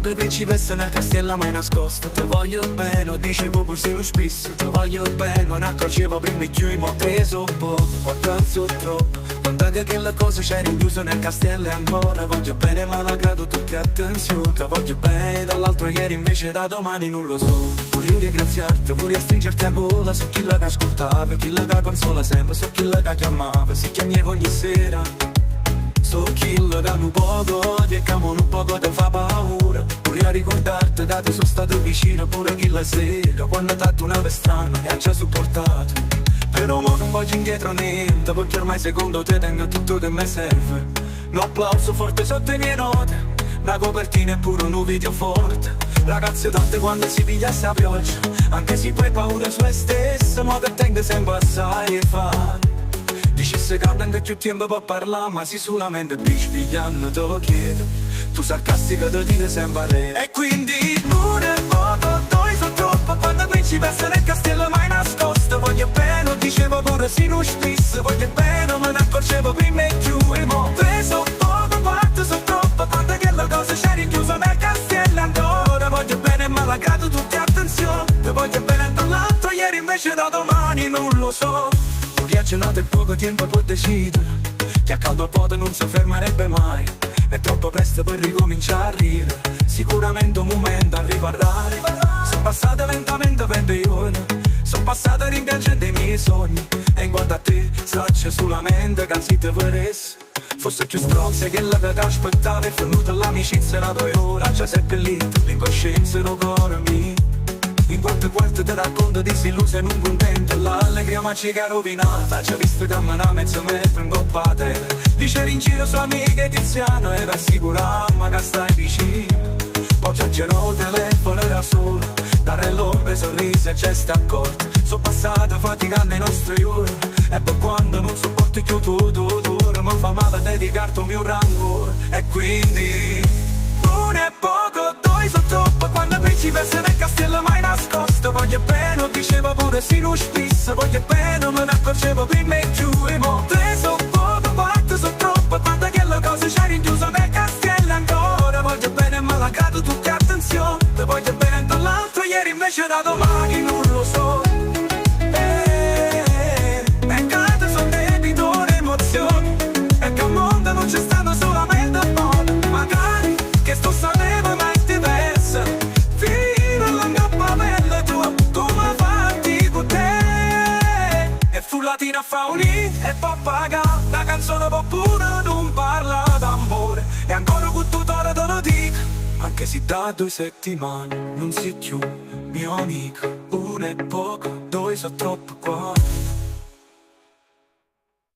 sempre principessa nel castello mai nascosto. Te voglio bene, dicevo pur se lo spisso. Te voglio bene, non accorgevo prima di più. Ma ho preso poco, ho danzo troppo. Quando che le cose c'è rinchiuso nel castello e ancora voglio bene malgrado tutte attenzioni. Te voglio bene dall'altro ieri invece da domani non lo so. Voglio ringraziarti, voglio stringerti a gola. So chi la che ascoltava, chi la che consola sempre. So chi la che chiamava, si chiamava ogni sera. So chi la che un poco odia e che un poco ti fa paura. Pure a ricordarti da te sono stato vicino. Pure chi la sera quando t'ha una strana e ci ha supportato. Però mo non voglio indietro niente, perché ormai secondo te tengo tutto che mi serve. Un applauso forte sotto le mie note, una copertina e pure un video forte. Ragazze tante quando si piglia sta pioggia, anche se poi paura su me stessa, ma che tengo sempre assai e fare. Dici se cade anche più tempo per parlare, ma si solamente dici pigliando te lo chiedo. Tu sarcastica te dire sempre re. E quindi pure poco, due sono troppo, quando principessa nel castello mai nascosto. Voglio bene, dicevo pure si non spisso. Voglio bene, me ne accorgevo prima e più. E mo' preso poco, quanto sono troppo, quando che le cose c'è rinchiuso nel castello ancora. Voglio bene, malgrado tutte attenzioni. Te voglio bene dall'altro ieri invece da domani non lo so. Ghiacciolato e poco tempo può decidere, che a caldo pote non si fermerebbe mai. È troppo presto per ricominciare a ridere, sicuramente un momento a riparare. Sono passate lentamente 20 ore, sono passate rimpiangendo i miei sogni. E in guarda a te, saccia sulla mente che anzi te vorresti. Forse più stronze che la che ti aspettava è venuta l'amicizia da 2 ore. Ci ha seppellito l'incoscienza del cuore mio. In quante volte ti racconto disilluso e non contento, l'allegria magica rovinata. Ci ha visto camminare mezzo metro in coppa a terra. Dice in giro sua amica Tiziano e rassicurarmi che stai vicino. Poi chiacchierò il telefono era solo, dare l'ombre sorrisi e gesti accorti. Sono passate faticando i nostri ore, e per quando non sopporti più tu mi fa male dedicarti un mio rancore. E quindi non è poco, 2 sono troppo, quando principessa nel castello mai nascosto. Voglio bene, dicevo pure si non spisso. Voglio bene, me ne accorgevo prima e più. E mo' 3 sono poco, 4 sono troppo, quando che le cose c'è rinchiuso nel castello ancora. Voglio bene, malgrado tutte attenzioni. Te voglio bene dall'altro ieri invece da domani non lo so. Peccate sono debito emozioni, e che al mondo non c'è stato solamente un modo. Magari che sto sapendo mai diversa, fino alla mia pelle tua, come fatti con te. E fu latina fa unì e poi paga, la canzone può pure non parla d'amore. E ancora con tuttora te lo dico, anche se da 2 settimane non sei più mio amico. 1 è poco, 2 sono troppo qua.